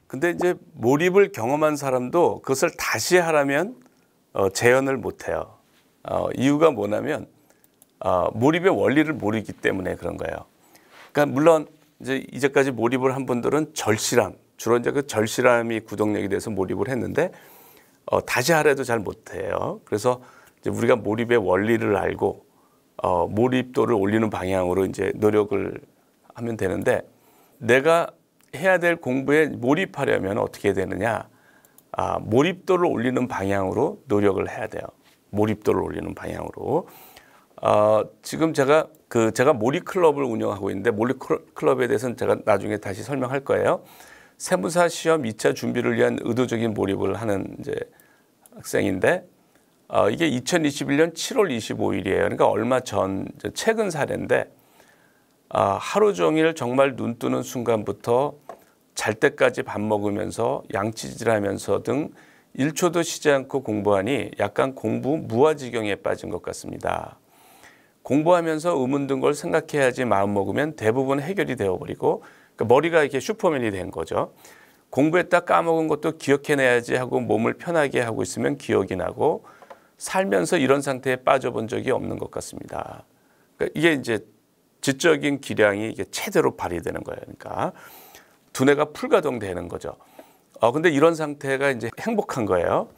근데 이제 몰입을 경험한 사람도 그것을 다시 하라면 재현을 못해요. 이유가 뭐냐면 몰입의 원리를 모르기 때문에 그런 거예요. 그러니까 물론 이제 이제까지 몰입을 한 분들은 절실함, 주로 이제 그 절실함이 구동력이 돼서 몰입을 했는데 다시 하려도 잘 못해요. 그래서 이제 우리가 몰입의 원리를 알고 몰입도를 올리는 방향으로 이제 노력을 하면 되는데, 내가 해야 될 공부에 몰입하려면 어떻게 되느냐? 몰입도를 올리는 방향으로 노력을 해야 돼요. 몰입도를 올리는 방향으로. 지금 제가 몰입 클럽을 운영하고 있는데, 몰입 클럽에 대해서는 제가 나중에 다시 설명할 거예요. 세무사 시험 2차 준비를 위한 의도적인 몰입을 하는 이제 학생인데, 이게 2021년 7월 25일이에요. 그러니까 얼마 전, 최근 사례인데, 하루 종일 정말 눈 뜨는 순간부터 잘 때까지 밥 먹으면서 양치질하면서 등 1초도 쉬지 않고 공부하니 약간 공부 무아지경에 빠진 것 같습니다. 공부하면서 의문 든 걸 생각해야지 마음 먹으면 대부분 해결이 되어버리고, 그러니까 머리가 이렇게 슈퍼맨이 된 거죠. 공부했다 까먹은 것도 기억해내야지 하고 몸을 편하게 하고 있으면 기억이 나고, 살면서 이런 상태에 빠져본 적이 없는 것 같습니다. 그러니까 이게 이제 지적인 기량이 이게 제대로 발휘되는 거예요. 그러니까 두뇌가 풀가동되는 거죠. 근데 이런 상태가 이제 행복한 거예요.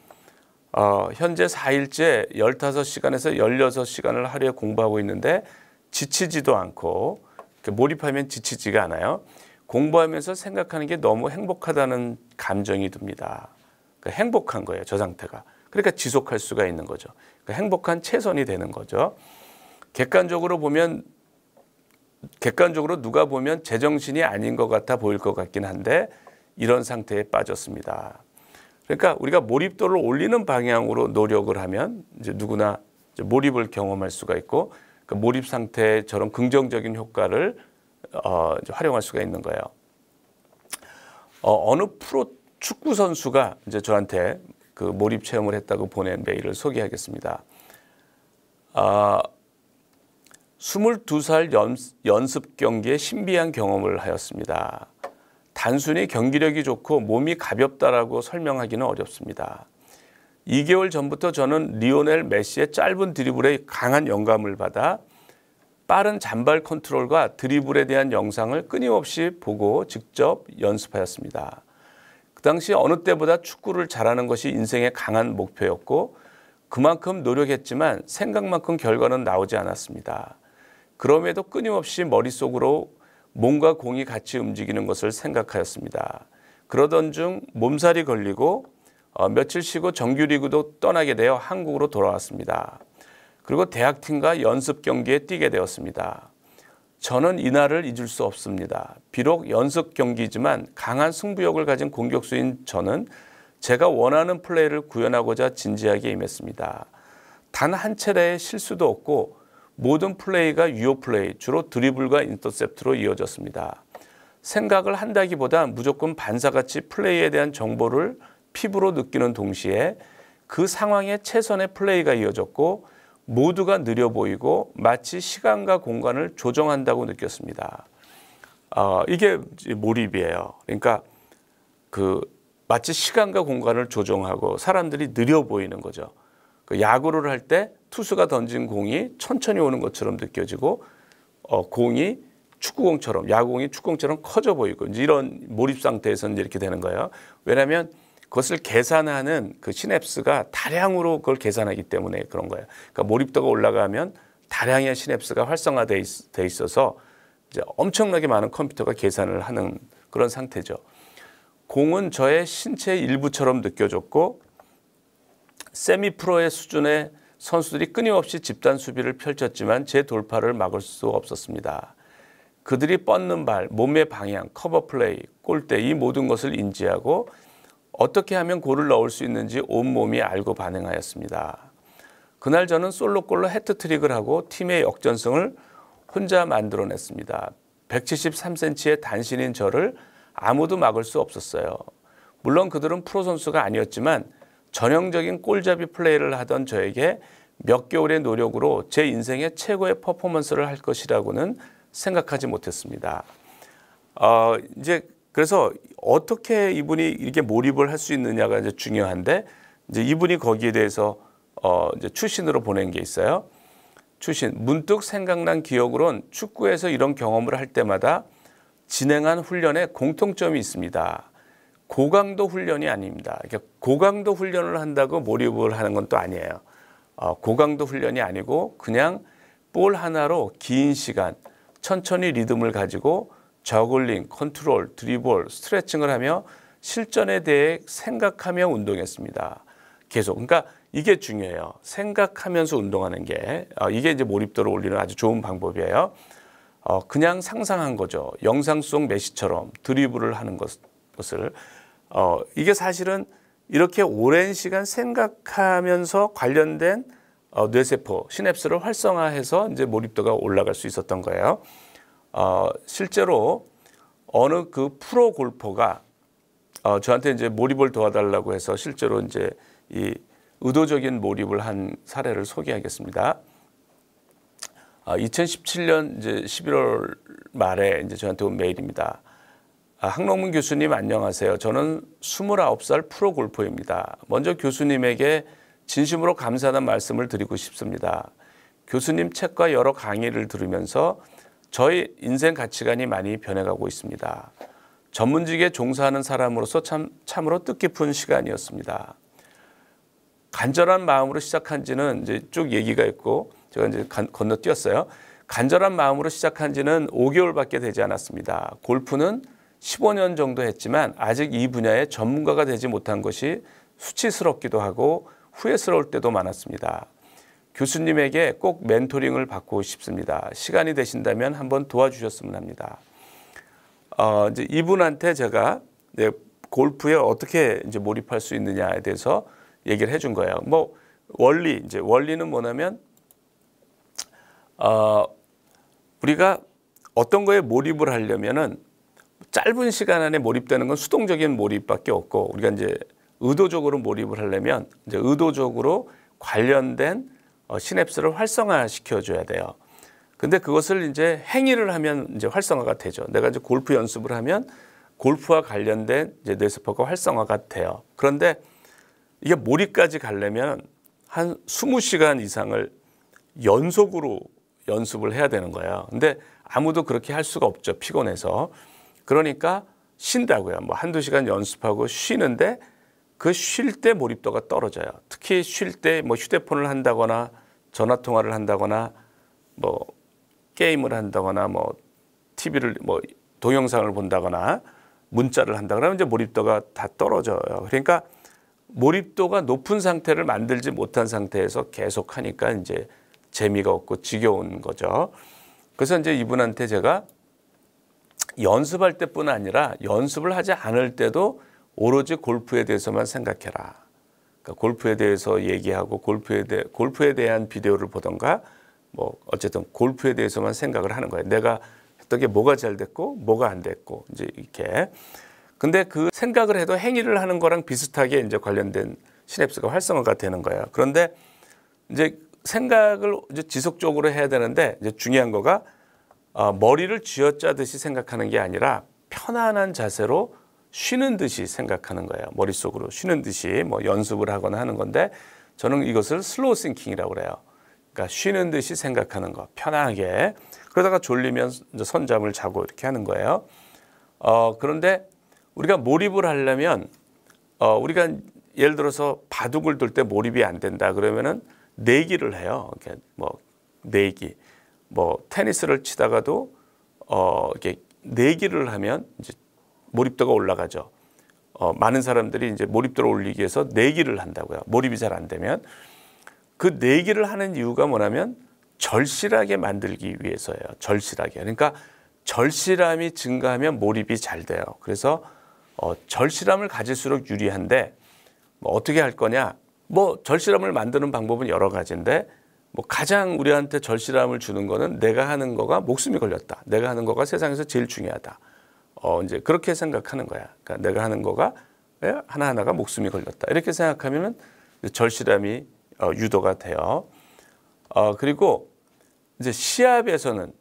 현재 4일째 15시간에서 16시간을 하루에 공부하고 있는데 지치지도 않고, 몰입하면 지치지가 않아요. 공부하면서 생각하는 게 너무 행복하다는 감정이 듭니다. 그러니까 행복한 거예요, 저 상태가. 그러니까 지속할 수가 있는 거죠. 그러니까 행복한 최선이 되는 거죠. 객관적으로 누가 보면 제정신이 아닌 것 같아 보일 것 같긴 한데 이런 상태에 빠졌습니다. 그러니까 우리가 몰입도를 올리는 방향으로 노력을 하면 이제 누구나 이제 몰입을 경험할 수가 있고, 그 몰입 상태의 저런 긍정적인 효과를 이제 활용할 수가 있는 거예요. 어느 프로 축구 선수가 이제 저한테 그 몰입 체험을 했다고 보낸 메일을 소개하겠습니다. 22살 연습 경기에 신비한 경험을 하였습니다. 단순히 경기력이 좋고 몸이 가볍다라고 설명하기는 어렵습니다. 2개월 전부터 저는 리오넬 메시의 짧은 드리블에 강한 영감을 받아 빠른 잔발 컨트롤과 드리블에 대한 영상을 끊임없이 보고 직접 연습하였습니다. 그 당시 어느 때보다 축구를 잘하는 것이 인생의 강한 목표였고, 그만큼 노력했지만 생각만큼 결과는 나오지 않았습니다. 그럼에도 끊임없이 머릿속으로 몸과 공이 같이 움직이는 것을 생각하였습니다. 그러던 중 몸살이 걸리고 며칠 쉬고 정규리그도 떠나게 되어 한국으로 돌아왔습니다. 그리고 대학팀과 연습 경기에 뛰게 되었습니다. 저는 이날을 잊을 수 없습니다. 비록 연습 경기지만 강한 승부욕을 가진 공격수인 저는 제가 원하는 플레이를 구현하고자 진지하게 임했습니다. 단 한 차례의 실수도 없고 모든 플레이가 유효 플레이, 주로 드리블과 인터셉트로 이어졌습니다. 생각을 한다기보다 무조건 반사같이 플레이에 대한 정보를 피부로 느끼는 동시에 그 상황에 최선의 플레이가 이어졌고 모두가 느려 보이고 마치 시간과 공간을 조정한다고 느꼈습니다. 이게 몰입이에요. 그러니까 마치 시간과 공간을 조정하고 사람들이 느려 보이는 거죠. 야구를 할 때 투수가 던진 공이 천천히 오는 것처럼 느껴지고 공이 축구공처럼, 야구공이 축구공처럼 커져 보이고, 이제 이런 몰입 상태에서는 이렇게 되는 거예요. 왜냐하면 그것을 계산하는 그 시냅스가 다량으로 그걸 계산하기 때문에 그런 거예요. 그러니까 몰입도가 올라가면 다량의 시냅스가 활성화돼 있어서 이제 엄청나게 많은 컴퓨터가 계산을 하는 그런 상태죠. 공은 저의 신체의 일부처럼 느껴졌고, 세미 프로의 수준의 선수들이 끊임없이 집단 수비를 펼쳤지만 제 돌파를 막을 수 없었습니다. 그들이 뻗는 발, 몸의 방향, 커버 플레이, 골대, 이 모든 것을 인지하고 어떻게 하면 골을 넣을 수 있는지 온몸이 알고 반응하였습니다. 그날 저는 솔로골로 해트트릭을 하고 팀의 역전승을 혼자 만들어냈습니다. 173cm의 단신인 저를 아무도 막을 수 없었어요. 물론 그들은 프로 선수가 아니었지만 전형적인 골잡이 플레이를 하던 저에게 몇 개월의 노력으로 제 인생의 최고의 퍼포먼스를 할 것이라고는 생각하지 못했습니다. 이제 그래서 어떻게 이분이 이렇게 몰입을 할 수 있느냐가 이제 중요한데, 이제 이분이 거기에 대해서 이제 추신으로 보낸 게 있어요. 추신, 문득 생각난 기억으론 축구에서 이런 경험을 할 때마다 진행한 훈련에 공통점이 있습니다. 고강도 훈련이 아닙니다. 그러니까 고강도 훈련을 한다고 몰입을 하는 건 또 아니에요. 고강도 훈련이 아니고 그냥 볼 하나로 긴 시간 천천히 리듬을 가지고 저글링, 컨트롤, 드리블, 스트레칭을 하며 실전에 대해 생각하며 운동했습니다. 계속. 그러니까 이게 중요해요. 생각하면서 운동하는 게 이게 이제 몰입도를 올리는 아주 좋은 방법이에요. 그냥 상상한 거죠. 영상 속 메시처럼 드리블을 하는 것을 이게 사실은 이렇게 오랜 시간 생각하면서 관련된 뇌세포, 시냅스를 활성화해서 이제 몰입도가 올라갈 수 있었던 거예요. 실제로 어느 그 프로 골퍼가 저한테 이제 몰입을 도와달라고 해서 실제로 이제 이 의도적인 몰입을 한 사례를 소개하겠습니다. 2017년 이제 11월 말에 이제 저한테 온 메일입니다. 항록문 교수님 안녕하세요. 저는 29살 프로 골퍼입니다. 먼저 교수님에게 진심으로 감사하는 말씀을 드리고 싶습니다. 교수님 책과 여러 강의를 들으면서 저희 인생 가치관이 많이 변해가고 있습니다. 전문직에 종사하는 사람으로서 참으로 뜻깊은 시간이었습니다. 간절한 마음으로 시작한 지는 이제 쭉 얘기가 있고 제가 이제 건너뛰었어요. 간절한 마음으로 시작한 지는 5개월밖에 되지 않았습니다. 골프는 15년 정도 했지만 아직 이 분야의 전문가가 되지 못한 것이 수치스럽기도 하고 후회스러울 때도 많았습니다. 교수님에게 꼭 멘토링을 받고 싶습니다. 시간이 되신다면 한번 도와주셨으면 합니다. 이제 이분한테 제가 골프에 어떻게 이제 몰입할 수 있느냐에 대해서 얘기를 해준 거예요. 뭐 원리는 뭐냐면 우리가 어떤 거에 몰입을 하려면은 짧은 시간 안에 몰입되는 건 수동적인 몰입밖에 없고 우리가 이제 의도적으로 몰입을 하려면 이제 의도적으로 관련된 시냅스를 활성화시켜 줘야 돼요. 근데 그것을 이제 행위를 하면 이제 활성화가 되죠. 내가 이제 골프 연습을 하면 골프와 관련된 이제 뇌세포가 활성화가 돼요. 그런데 이게 몰입까지 가려면 한 20시간 이상을 연속으로 연습을 해야 되는 거예요. 근데 아무도 그렇게 할 수가 없죠. 피곤해서. 그러니까 쉰다고요. 뭐 한두 시간 연습하고 쉬는데 그 쉴 때 몰입도가 떨어져요. 특히 쉴 때 뭐 휴대폰을 한다거나 전화 통화를 한다거나 뭐 게임을 한다거나 뭐 TV를 뭐 동영상을 본다거나 문자를 한다거나 이제 몰입도가 다 떨어져요. 그러니까 몰입도가 높은 상태를 만들지 못한 상태에서 계속 하니까 이제 재미가 없고 지겨운 거죠. 그래서 이제 이분한테 제가 연습할 때뿐 아니라 연습을 하지 않을 때도 오로지 골프에 대해서만 생각해라. 그러니까 골프에 대해서 얘기하고 골프에 대한 비디오를 보던가 뭐 어쨌든 골프에 대해서만 생각을 하는 거예요. 내가 했던 게 뭐가 잘 됐고 뭐가 안 됐고 이제 이렇게. 근데 그 생각을 해도 행위를 하는 거랑 비슷하게 이제 관련된 시냅스가 활성화가 되는 거예요. 그런데 이제 생각을 이제 지속적으로 해야 되는데 이제 중요한 거가 머리를 쥐어짜듯이 생각하는 게 아니라 편안한 자세로 쉬는 듯이 생각하는 거예요. 머릿속으로 쉬는 듯이 뭐 연습을 하거나 하는 건데 저는 이것을 슬로우 싱킹이라고 그래요. 그러니까 쉬는 듯이 생각하는 거 편하게. 그러다가 졸리면 이제 선잠을 자고 이렇게 하는 거예요. 그런데 우리가 몰입을 하려면 우리가 예를 들어서 바둑을 둘 때 몰입이 안 된다 그러면은 내기를 해요. 이렇게 뭐 내기, 뭐 테니스를 치다가도 이렇게 내기를 하면 이제 몰입도가 올라가죠. 많은 사람들이 이제 몰입도를 올리기 위해서 내기를 한다고요. 몰입이 잘 안 되면 그 내기를 하는 이유가 뭐냐면 절실하게 만들기 위해서예요. 절실하게. 그러니까 절실함이 증가하면 몰입이 잘 돼요. 그래서 절실함을 가질수록 유리한데 뭐 어떻게 할 거냐? 뭐 절실함을 만드는 방법은 여러 가지인데 뭐 가장 우리한테 절실함을 주는 거는 내가 하는 거가 목숨이 걸렸다. 내가 하는 거가 세상에서 제일 중요하다. 이제 그렇게 생각하는 거야. 그러니까 내가 하는 거가 하나하나가 목숨이 걸렸다. 이렇게 생각하면은 절실함이 유도가 돼요. 그리고 이제 시합에서는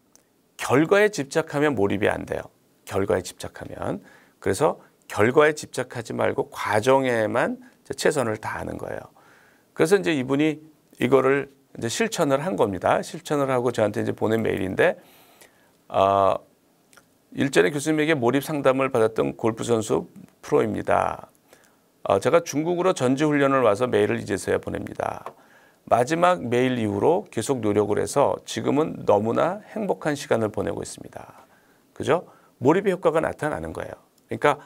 결과에 집착하면 몰입이 안 돼요. 결과에 집착하면. 그래서 결과에 집착하지 말고 과정에만 최선을 다하는 거예요. 그래서 이제 이분이 이거를 이제 실천을 한 겁니다. 실천을 하고 저한테 이제 보낸 메일인데, 일전에 교수님에게 몰입 상담을 받았던 골프 선수 프로입니다. 제가 중국으로 전지 훈련을 와서 메일을 이제서야 보냅니다. 마지막 메일 이후로 계속 노력을 해서 지금은 너무나 행복한 시간을 보내고 있습니다. 그죠? 몰입의 효과가 나타나는 거예요. 그러니까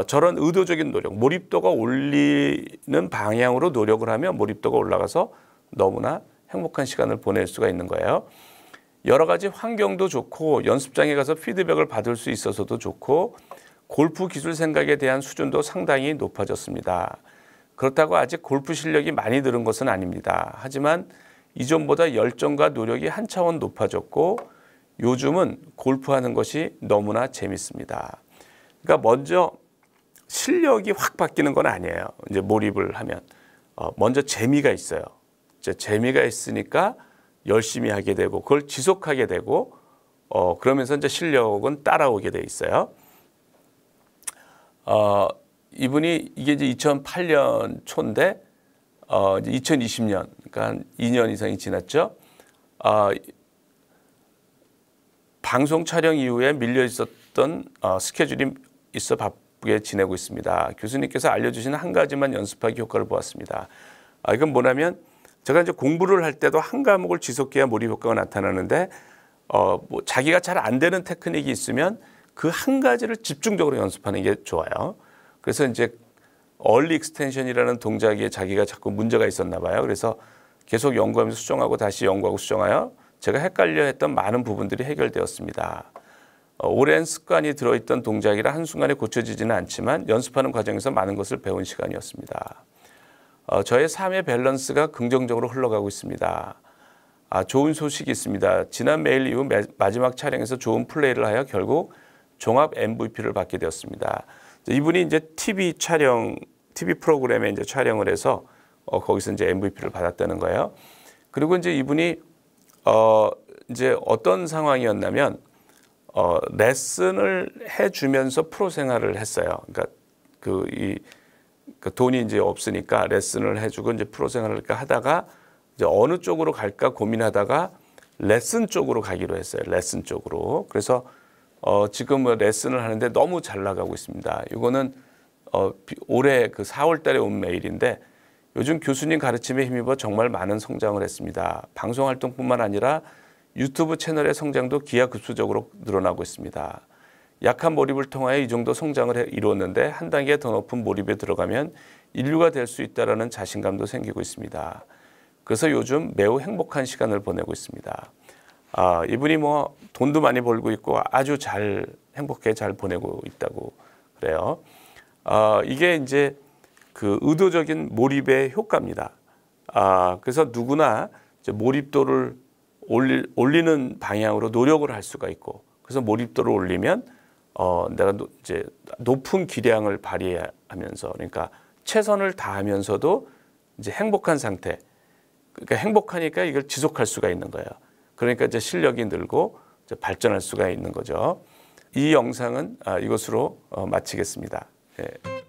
저런 의도적인 노력, 몰입도가 올리는 방향으로 노력을 하면 몰입도가 올라가서 너무나 행복한 시간을 보낼 수가 있는 거예요. 여러 가지 환경도 좋고 연습장에 가서 피드백을 받을 수 있어서도 좋고 골프 기술 생각에 대한 수준도 상당히 높아졌습니다. 그렇다고 아직 골프 실력이 많이 늘은 것은 아닙니다. 하지만 이전보다 열정과 노력이 한 차원 높아졌고 요즘은 골프하는 것이 너무나 재밌습니다. 그러니까 먼저 실력이 확 바뀌는 건 아니에요. 이제 몰입을 하면 먼저 재미가 있어요. 이제 재미가 있으니까 열심히 하게 되고 그걸 지속하게 되고 그러면서 이제 실력은 따라오게 돼 있어요. 이분이 이게 이제 2008년 초인데 이제 2020년 그러니까 한 2년 이상이 지났죠. 방송 촬영 이후에 밀려 있었던 스케줄이 있어 바쁘게 지내고 있습니다. 교수님께서 알려주신 한 가지만 연습하기 효과를 보았습니다. 이건 뭐냐면 제가 이제 공부를 할 때도 한 과목을 지속해야 몰입 효과가 나타나는데 뭐 자기가 잘 안 되는 테크닉이 있으면 그 한 가지를 집중적으로 연습하는 게 좋아요. 그래서 이제 얼리 익스텐션이라는 동작에 자기가 자꾸 문제가 있었나 봐요. 그래서 계속 연구하면서 수정하고 다시 연구하고 수정하여 제가 헷갈려 했던 많은 부분들이 해결되었습니다. 오랜 습관이 들어있던 동작이라 한순간에 고쳐지지는 않지만 연습하는 과정에서 많은 것을 배운 시간이었습니다. 저의 삶의 밸런스가 긍정적으로 흘러가고 있습니다. 좋은 소식이 있습니다. 지난 메일 이후 마지막 촬영에서 좋은 플레이를 하여 결국 종합 MVP를 받게 되었습니다. 이분이 이제 TV 프로그램에 이제 촬영을 해서 거기서 이제 MVP를 받았다는 거예요. 그리고 이제 이분이 이제 어떤 상황이었냐면 레슨을 해주면서 프로 생활을 했어요. 그러니까 그 돈이 이제 없으니까 레슨을 해주고 이제 프로 생활을 하다가 이제 어느 쪽으로 갈까 고민하다가 레슨 쪽으로 가기로 했어요. 레슨 쪽으로. 그래서 지금 레슨을 하는데 너무 잘 나가고 있습니다. 이거는 올해 그 4월 달에 온 메일인데 요즘 교수님 가르침에 힘입어 정말 많은 성장을 했습니다. 방송 활동뿐만 아니라 유튜브 채널의 성장도 기하급수적으로 늘어나고 있습니다. 약한 몰입을 통하여 이 정도 성장을 이루었는데 한 단계 더 높은 몰입에 들어가면 인류가 될 수 있다는 자신감도 생기고 있습니다. 그래서 요즘 매우 행복한 시간을 보내고 있습니다. 이분이 뭐 돈도 많이 벌고 있고 아주 잘 행복하게 잘 보내고 있다고 그래요. 이게 이제 그 의도적인 몰입의 효과입니다. 그래서 누구나 이제 몰입도를 올리는 방향으로 노력을 할 수가 있고 그래서 몰입도를 올리면 내가 이제 높은 기량을 발휘하면서 그러니까 최선을 다하면서도 이제 행복한 상태. 그러니까 행복하니까 이걸 지속할 수가 있는 거예요. 그러니까 이제 실력이 늘고 이제 발전할 수가 있는 거죠. 이 영상은 이것으로 마치겠습니다. 예.